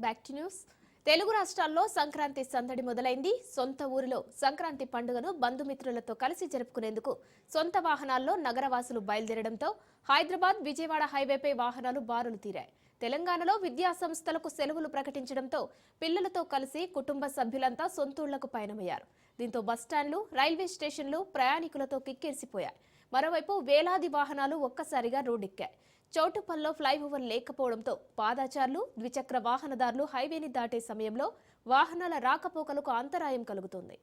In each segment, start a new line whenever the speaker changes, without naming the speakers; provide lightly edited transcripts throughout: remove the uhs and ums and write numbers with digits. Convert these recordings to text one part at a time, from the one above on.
Back to news. Telugu రాష్ట్రాల్లో సంక్రాంతి సందడి మొదలైంది. సొంత ఊరిలో సంక్రాంతి పండుగను బంధుమిత్రులతో కలిసి జరుపుకునేందుకు సొంత వాహనాల్లో నగరవాసులు బయలుదేరడంతో హైదరాబాద్ విజయవాడ హైవేపై వాహనాలు బారులు తీరాయి. తెలంగాణలో విద్యా సంస్థలకు సెలవులు ప్రకటించడంతో పిల్లలతో కలిసి కుటుంబ సభ్యులంతా సొంతూళ్లకు పయనమయ్యారు. దీంతో బస్టాండ్లు, రైల్వే స్టేషన్లు ప్రయాణికులతో కిక్కిరిసిపోయాయి. మరోవైపు వేలాది వాహనాలు ఒక్కసారిగా రోడ్డెక్కాయి. చౌటుప్పల్లో ఫ్లైఓవర్ లేకపోవడంతో పాదాచారులు, ద్విచక్ర వాహనదారులు హైవేని దాటే సమయంలో వాహనాల రాకపోకలకు అంతరాయం కలుగుతుంది.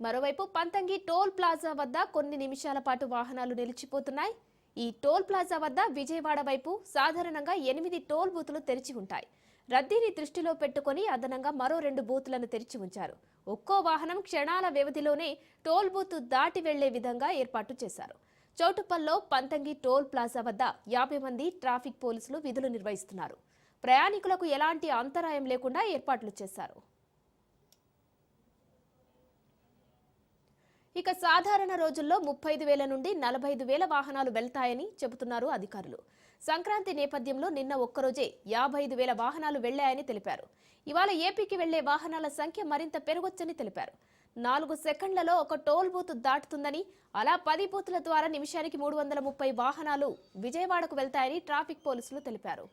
మరోవైపు పంతంగి టోల్ ప్లాజా వద్ద కొన్ని నిమిషాల పాటు వాహనాలు నిలిచిపోతున్నాయి. ఈ టోల్ ప్లాజా వద్ద విజయవాడ వైపు సాధారణంగా 8 టోల్ బూతులు తెరిచి ఉంటాయి. రద్దీని దృష్టిలో పెట్టుకుని అదనంగా మరో 2 బూతులను తెరిచి ఉంచారు. ఒక్కో వాహనం క్షణాల వ్యవధిలోనే టోల్ బూత్ దాటి వెళ్లే విధంగా ఏర్పాటు చేశారు. చౌటుప్పల్లో పంతంగి టోల్ ప్లాజా వద్ద 50 మంది ట్రాఫిక్ పోలీసులు విధులు నిర్వహిస్తున్నారు. ప్రయాణికులకు ఎలాంటి అంతరాయం లేకుండా ఏర్పాట్లు చేశారు. ఇక సాధారణ రోజుల్లో 35,000 నుండి 45,000 వాహనాలు వెళ్తాయని చెబుతున్నారు అధికారులు. సంక్రాంతి నేపథ్యంలో నిన్న ఒక్కరోజే 55,000 వాహనాలు వెళ్లాయని తెలిపారు. ఇవాళ ఏపీకి వెళ్లే వాహనాల సంఖ్య మరింత పెరగొచ్చని తెలిపారు. 4 సెకండ్లలో ఒక టోల్ బూత్ దాటుతుందని, అలా 10 బూత్ల ద్వారా నిమిషానికి 330 వాహనాలు విజయవాడకు వెళ్తాయని ట్రాఫిక్ పోలీసులు తెలిపారు.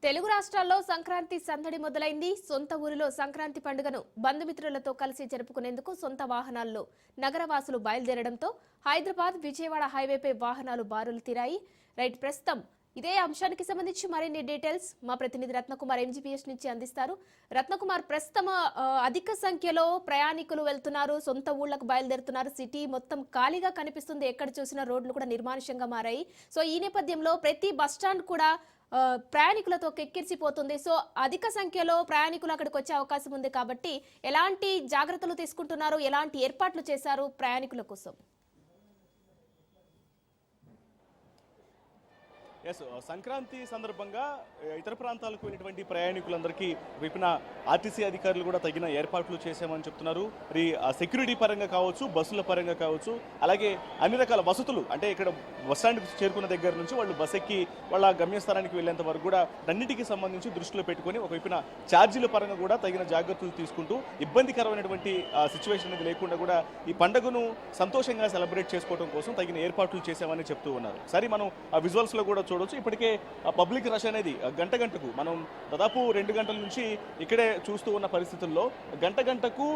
తెలుగు రాష్ట్రాల్లో సంక్రాంతి సందడి మొదలైంది. సొంత ఊరిలో సంక్రాంతి పండుగను బంధుమిత్రులతో కలిసి జరుపుకునేందుకు సొంత వాహనాల్లో నగరవాసులు బయలుదేరడంతో హైదరాబాద్ విజయవాడ హైవేపై వాహనాలు బారులు తీరాయి. రైట్, ప్రస్తుతం ఇదే అంశానికి సంబంధించి మరిన్ని డీటెయిల్స్ మా ప్రతినిధి రత్నకుమార్ ఎంజీపీఎస్ నుంచి అందిస్తారు. రత్నకుమార్, ప్రస్తుతం అధిక సంఖ్యలో ప్రయాణికులు వెళ్తున్నారు, సొంత ఊళ్లకు బయలుదేరుతున్నారు. సిటీ మొత్తం ఖాళీగా కనిపిస్తుంది. ఎక్కడ చూసినా రోడ్లు కూడా నిర్మానుష్యంగా మారాయి. సో ఈ నేపథ్యంలో ప్రతి బస్టాండ్ కూడా ప్రయాణికులతో కెక్కిరిసిపోతుంది. సో అధిక సంఖ్యలో ప్రయాణికులు అక్కడికి వచ్చే అవకాశం ఉంది కాబట్టి ఎలాంటి జాగ్రత్తలు తీసుకుంటున్నారు, ఎలాంటి ఏర్పాట్లు చేశారు ప్రయాణికుల కోసం?
సంక్రాంతి సందర్భంగా ఇతర ప్రాంతాలకు వెళ్ళినటువంటి ప్రయాణికులందరికీ వైపున ఆర్టీసీ అధికారులు కూడా తగిన ఏర్పాట్లు చేశామని చెప్తున్నారు. మరి సెక్యూరిటీ పరంగా కావచ్చు, బస్సుల పరంగా కావచ్చు, అలాగే అన్ని రకాల వసతులు, అంటే ఇక్కడ బస్టాండ్కి చేరుకున్న దగ్గర నుంచి వాళ్ళు బస్ ఎక్కి వాళ్ళ గమ్యస్థానానికి వెళ్ళేంత వరకు కూడా అన్నిటికీ సంబంధించి దృష్టిలో పెట్టుకొని ఒకవైపున ఛార్జీల పరంగా కూడా తగిన జాగ్రత్తలు తీసుకుంటూ ఇబ్బందికరమైనటువంటి సిచ్యువేషన్ అనేది లేకుండా కూడా ఈ పండుగను సంతోషంగా సెలబ్రేట్ చేసుకోవడం కోసం తగిన ఏర్పాట్లు చేశామని చెప్తూ ఉన్నారు. సరే, మనం ఆ విజువల్స్లో కూడా చూడవచ్చు. ఇప్పటికే పబ్లిక్ రష్ అనేది గంటకు మనం దాదాపు 2 గంటల నుంచి ఇక్కడే చూస్తూ ఉన్న పరిస్థితుల్లో గంటకు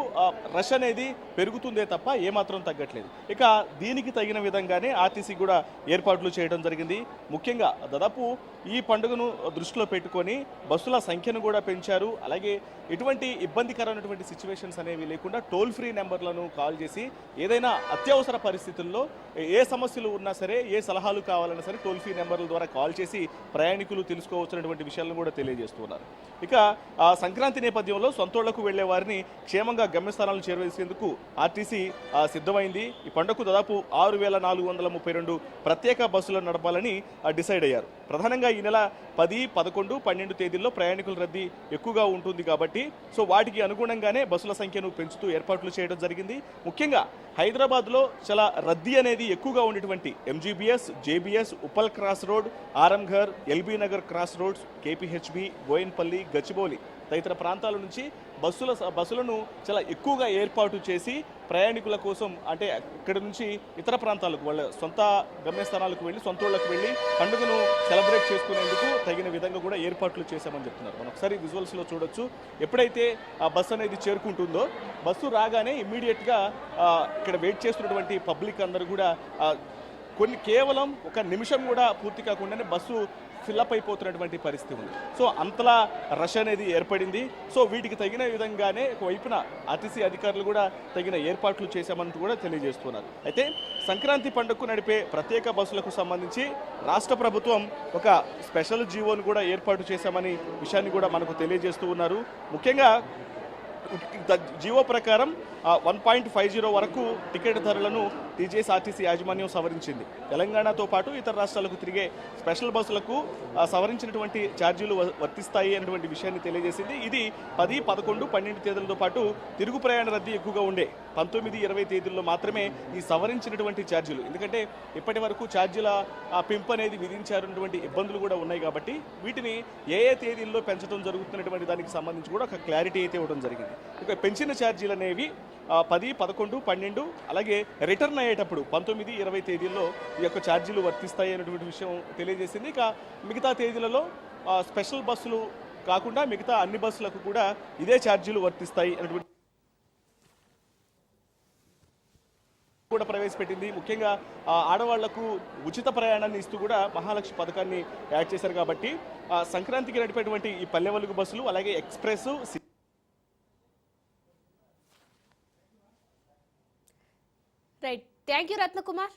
రష్ అనేది పెరుగుతుందే తప్ప ఏమాత్రం తగ్గట్లేదు. ఇక దీనికి తగిన విధంగానే ఆర్టీసీ కూడా ఏర్పాట్లు చేయడం జరిగింది. ముఖ్యంగా దాదాపు ఈ పండుగను దృష్టిలో పెట్టుకొని బస్సుల సంఖ్యను కూడా పెంచారు. అలాగే ఎటువంటి ఇబ్బందికరమైనటువంటి సిచ్యువేషన్స్ అనేవి లేకుండా టోల్ ఫ్రీ నెంబర్లను కాల్ చేసి ఏదైనా అత్యవసర పరిస్థితుల్లో ఏ సమస్యలు ఉన్నా సరే, ఏ సలహాలు కావాలన్నా సరే టోల్ ఫ్రీ నెంబర్ల ద్వారా కాల్ చేసి ప్రయాణికులు తెలుసుకోవచ్చినటువంటి విషయాలను కూడా తెలియజేస్తున్నారు. ఇక సంక్రాంతి నేపథ్యంలో సొంతోళ్లకు వెళ్లే వారిని క్షేమంగా గమ్యస్థానాలు చేరవేసేందుకు ఆర్టీసీ సిద్ధమైంది. ఈ పండుగకు దాదాపు 6,432 ప్రత్యేక బస్సులను నడపాలని డిసైడ్ అయ్యారు. ప్రధానంగా ఈ నెల 10, 11, 12 తేదీల్లో ప్రయాణికుల రద్దీ ఎక్కువగా ఉంటుంది కాబట్టి సో వాటికి అనుగుణంగానే బస్సుల సంఖ్యను పెంచుతూ ఏర్పాట్లు చేయడం జరిగింది. ముఖ్యంగా హైదరాబాద్లో చాలా రద్దీ అనేది ఎక్కువగా ఉండేటువంటి MGBS, JBS, Uppal cross road, Aramghar, LB Nagar cross roads, KPHB, Boinpally, Gachibowli తదితర ప్రాంతాల నుంచి బస్సులను చాలా ఎక్కువగా ఏర్పాటు చేసి ప్రయాణికుల కోసం, అంటే ఇక్కడ నుంచి ఇతర ప్రాంతాలకు వాళ్ళ సొంత గమ్యస్థానాలకు వెళ్ళి సొంతూళ్లకు వెళ్ళి పండుగను సెలబ్రేట్ చేసుకునేందుకు తగిన విధంగా కూడా ఏర్పాట్లు చేశామని చెప్తున్నారు. మనం ఒకసారి విజువల్స్లో చూడొచ్చు. ఎప్పుడైతే ఆ బస్సు అనేది చేరుకుంటుందో బస్సు రాగానే ఇమ్మీడియట్గా ఇక్కడ వెయిట్ చేస్తున్నటువంటి పబ్లిక్ అందరూ కూడా కేవలం 1 నిమిషం కూడా పూర్తి కాకుండానే బస్సు ఫిల్అప్ అయిపోతున్నటువంటి పరిస్థితి ఉంది. సో అంతలా రష్ అనేది ఏర్పడింది. సో వీటికి తగిన విధంగానే ఒకవైపున ఆర్టీసీ అధికారులు కూడా తగిన ఏర్పాట్లు చేశామంటూ కూడా తెలియజేస్తున్నారు. అయితే సంక్రాంతి పండుగకు నడిపే ప్రత్యేక బస్సులకు సంబంధించి రాష్ట్ర ప్రభుత్వం ఒక స్పెషల్ జీవోను కూడా ఏర్పాటు చేశామని విషయాన్ని కూడా మనకు తెలియజేస్తూ ఉన్నారు. ముఖ్యంగా జీవో ప్రకారం 1.50 వరకు టికెట్ ధరలను టీజీఎస్ఆర్టీసీ యాజమాన్యం సవరించింది. తెలంగాణతో పాటు ఇతర రాష్ట్రాలకు తిరిగే స్పెషల్ బస్సులకు సవరించినటువంటి ఛార్జీలు వర్తిస్తాయి అనేటువంటి విషయాన్ని తెలియజేసింది. ఇది 10, 11, 12 తేదీలతో పాటు తిరుగు ప్రయాణ రద్దీ ఎక్కువగా ఉండే 19, 20 తేదీల్లో మాత్రమే ఈ సవరించినటువంటి ఛార్జీలు. ఎందుకంటే ఇప్పటి వరకు ఛార్జీల పెంపు అనేది విధించారన్నటువంటి ఇబ్బందులు కూడా ఉన్నాయి కాబట్టి వీటిని ఏ తేదీల్లో పెంచడం జరుగుతున్నటువంటి దానికి సంబంధించి కూడా ఒక క్లారిటీ అయితే ఇవ్వడం జరిగింది. ఇక పెంచిన ఛార్జీలు అనేవి 10, 11, 12 అలాగే రిటర్న్ అయ్యేటప్పుడు 19, 20 తేదీల్లో ఈ యొక్క ఛార్జీలు వర్తిస్తాయి అనేటువంటి విషయం తెలియజేసింది. ఇక మిగతా తేదీలలో స్పెషల్ బస్సులు కాకుండా మిగతా అన్ని బస్సులకు కూడా ఇదే ఛార్జీలు వర్తిస్తాయి అనేటువంటి కూడా ప్రవేశపెట్టింది. ముఖ్యంగా ఆడవాళ్లకు ఉచిత ప్రయాణాన్ని ఇస్తూ కూడా మహాలక్ష్మి పథకాన్ని యాడ్ చేశారు. కాబట్టి సంక్రాంతికి నడిపేటువంటి ఈ పల్లె వెలుగు బస్సులు అలాగే express
right, thank you Ratnakumar.